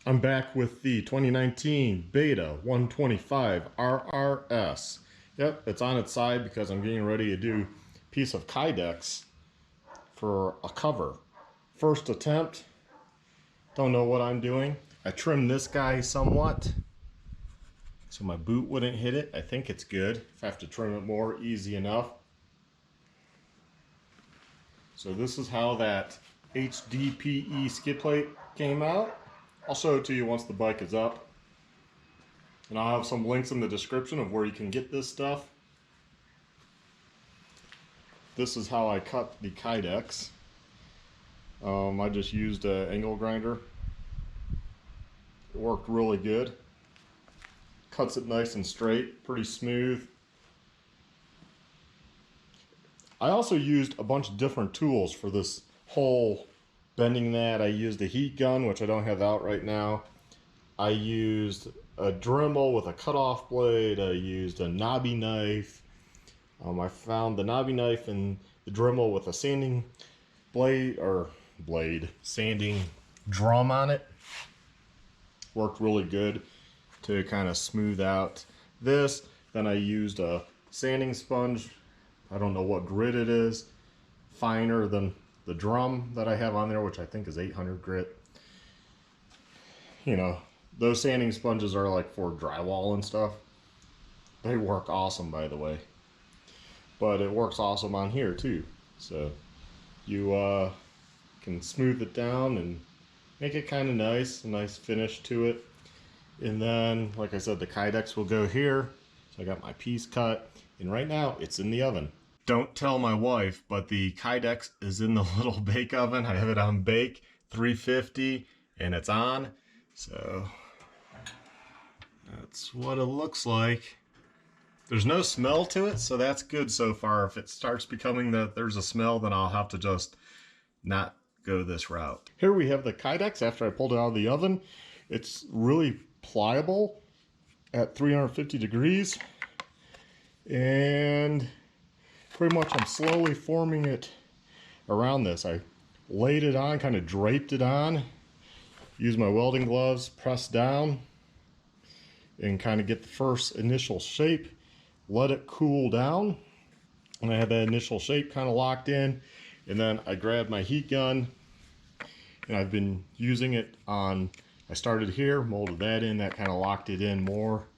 I'm back with the 2019 Beta 125 RRS. Yep, it's on its side because I'm getting ready to do a piece of Kydex for a cover. First attempt, don't know what I'm doing. I trimmed this guy somewhat so my boot wouldn't hit it. I think it's good. If I have to trim it more, easy enough. So this is how that HDPE skid plate came out. I'll show it to you once the bike is up. And I'll have some links in the description of where you can get this stuff. This is how I cut the Kydex. I just used an angle grinder. It worked really good. Cuts it nice and straight, pretty smooth. I also used a bunch of different tools for this whole bending that. I used a heat gun, which I don't have out right now. I used a Dremel with a cutoff blade. I used a knobby knife. I found the knobby knife and the Dremel with a sanding sanding drum on it. Worked really good to kind of smooth out this. Then I used a sanding sponge. I don't know what grit it is. Finer than the drum that I have on there, which I think is 800 grit. You know, those sanding sponges are like for drywall and stuff. They work awesome, by the way. But it works awesome on here too. So you can smooth it down and make it kind of nice, a nice finish to it. And then, like I said, the Kydex will go here. So I got my piece cut, and right now it's in the oven. Don't tell my wife, but the Kydex is in the little bake oven. I have it on bake 350 and it's on. So that's what it looks like. There's no smell to it, so that's good so far. If it starts becoming that there's a smell, then I'll have to just not go this route. Here we have the Kydex after I pulled it out of the oven. It's really pliable at 350 degrees. And pretty much I'm slowly forming it around this. I laid it on, kind of draped it on, used my welding gloves, pressed down, and kind of get the first initial shape. Let it cool down, and I had that initial shape kind of locked in. And then I grabbed my heat gun, and I've been using it on, I started here, molded that in, that kind of locked it in more.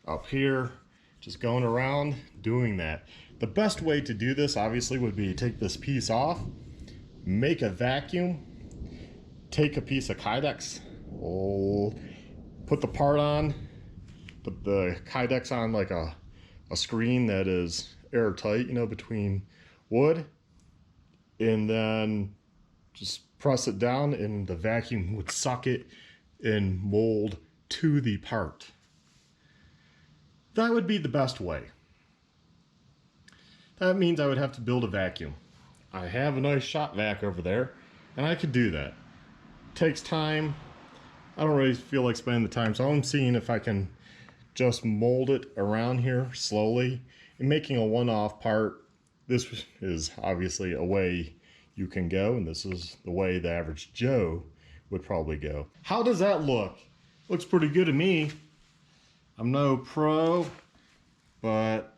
Up here, just going around doing that. The best way to do this obviously would be to take this piece off, make a vacuum, take a piece of Kydex, put the part on, put the Kydex on like a screen that is airtight, you know, between wood, and then just press it down and the vacuum would suck it and mold to the part. That would be the best way. That means I would have to build a vacuum. I have a nice shop vac over there, and I could do that. It takes time. I don't really feel like spending the time, so I'm seeing if I can just mold it around here slowly and making a one-off part. This is obviously a way you can go, and this is the way the average Joe would probably go. How does that look? Looks pretty good to me. I'm no pro, but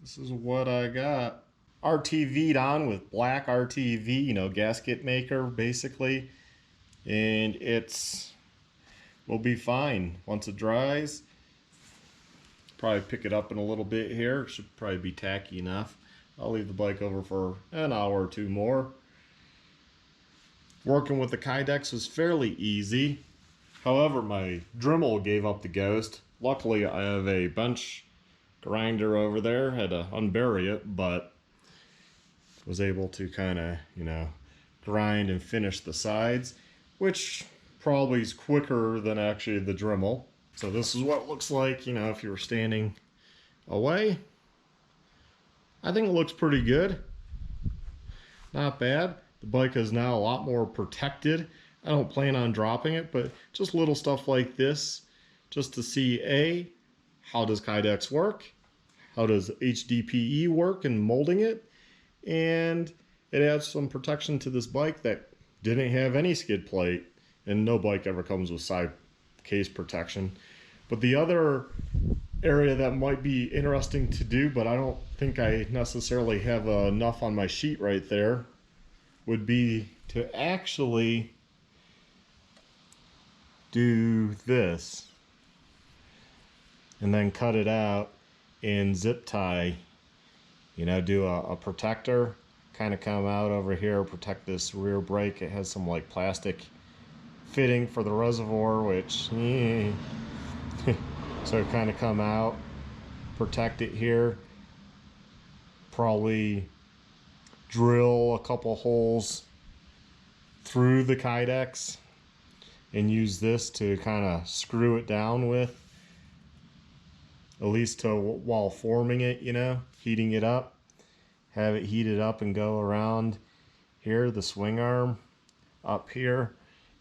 this is what I got. RTV'd on with black RTV, you know, gasket maker basically, and will be fine once it dries. Probably pick it up in a little bit here. It should probably be tacky enough. I'll leave the bike over for an hour or two more. Working with the Kydex was fairly easy. However, my Dremel gave up the ghost. Luckily, I have a bench grinder over there. Had to unbury it, but was able to kind of, you know, grind and finish the sides, which probably is quicker than actually the Dremel. So this is what it looks like, you know, if you were standing away. I think it looks pretty good. Not bad. The bike is now a lot more protected. I don't plan on dropping it, but just little stuff like this, just to see how does Kydex work? How does HDPE work in molding it? And it adds some protection to this bike that didn't have any skid plate. and no bike ever comes with side case protection. But the other area that might be interesting to do, but I don't think I necessarily have enough on my sheet right there, would be to actually do this and then cut it out and zip tie, you know, do a protector, kind of come out over here, protect this rear brake. It has some like plastic fitting for the reservoir, which so kind of come out, protect it here, probably drill a couple holes through the Kydex and use this to kind of screw it down with, at least to while forming it, you know, heating it up, have it heated up and go around here, the swing arm up here,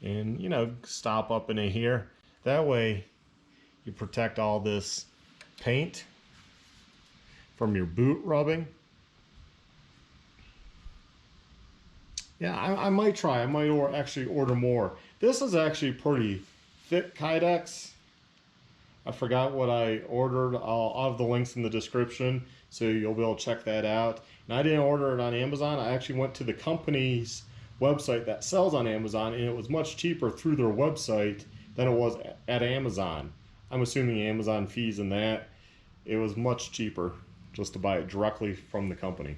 and, you know, stop up into here. That way you protect all this paint from your boot rubbing. Yeah, I might try. I might actually order more. This is actually pretty thick Kydex. I forgot what I ordered. I'll have the links in the description, so you'll be able to check that out. And I didn't order it on Amazon. I actually went to the company's website that sells on Amazon, and it was much cheaper through their website than it was at Amazon. I'm assuming Amazon fees and that. It was much cheaper just to buy it directly from the company.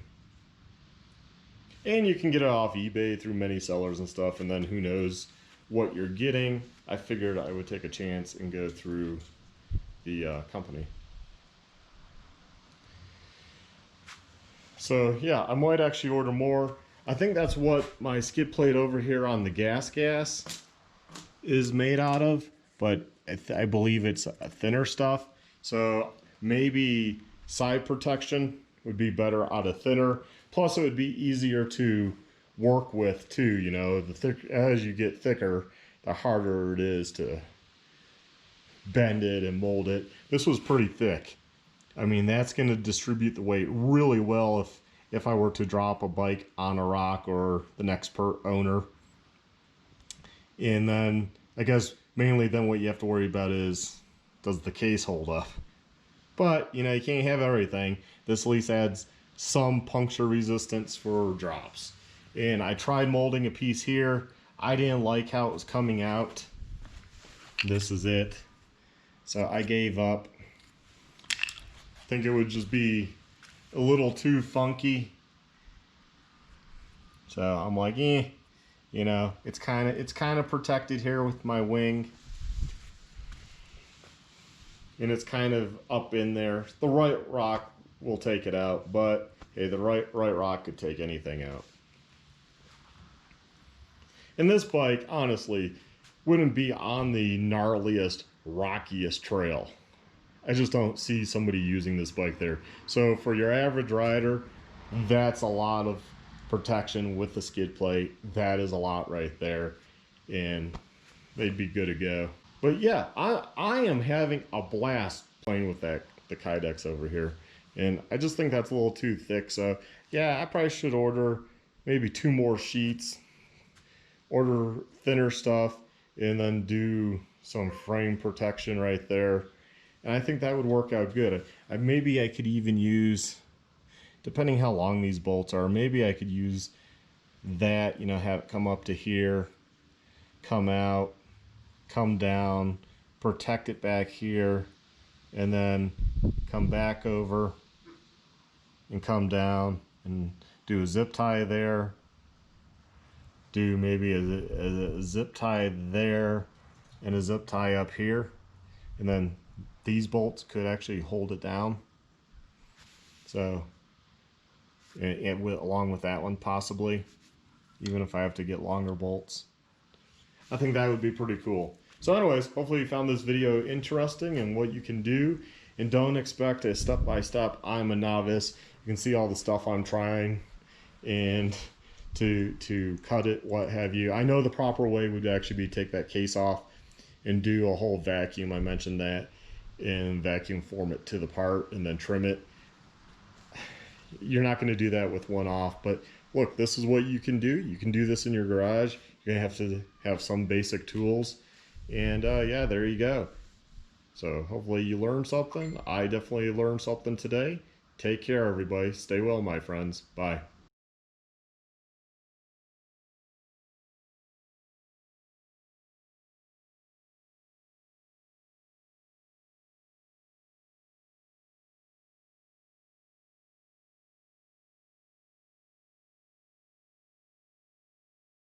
And you can get it off eBay through many sellers and stuff, and then who knows what you're getting. I figured I would take a chance and go through the company. So yeah, I might actually order more. I think that's what my skid plate over here on the gas is made out of, but I believe it's a thinner stuff. So maybe side protection would be better out of thinner. Plus it would be easier to work with too, you know, as you get thicker, the harder it is to bend it and mold it. This was pretty thick. I mean, that's going to distribute the weight really well if I were to drop a bike on a rock or the next owner. And then I guess mainly then what you have to worry about is, does the case hold up? But, you know, you can't have everything. This at least adds some puncture resistance for drops. And I tried molding a piece here. I didn't like how it was coming out. This is it. So I gave up. I think it would just be a little too funky. So I'm like, you know, it's kind of protected here with my wing. And it's kind of up in there. The right rock will take it out, but hey, the right rock could take anything out. And this bike, honestly, wouldn't be on the gnarliest, rockiest trail. I just don't see somebody using this bike there. So for your average rider, that's a lot of protection with the skid plate. That is a lot right there, and they'd be good to go. But yeah, I am having a blast playing with the Kydex over here. And I just think that's a little too thick. So yeah, I probably should order maybe 2 more sheets, order thinner stuff, and then do some frame protection right there. And I think that would work out good. Maybe I could even use, depending how long these bolts are, maybe I could use that, you know, have it come up to here, come out, come down, protect it back here, and then come back over and come down and do a zip tie there, do maybe a zip tie there and a zip tie up here, and then these bolts could actually hold it down. So, and along with that one possibly, even if I have to get longer bolts. I think that would be pretty cool. So anyways, hopefully you found this video interesting and what you can do. And don't expect a step-by-step, I'm a novice. You can see all the stuff I'm trying and to cut it, what have you. I know the proper way would actually be take that case off and do a whole vacuum. I mentioned that, and vacuum form it to the part and then trim it. You're not going to do that with one off, but look, this is what you can do. You can do this in your garage. You're gonna have to have some basic tools. And yeah, there you go. So hopefully you learned something. I definitely learned something today. Take care, everybody. Stay well, my friends. Bye.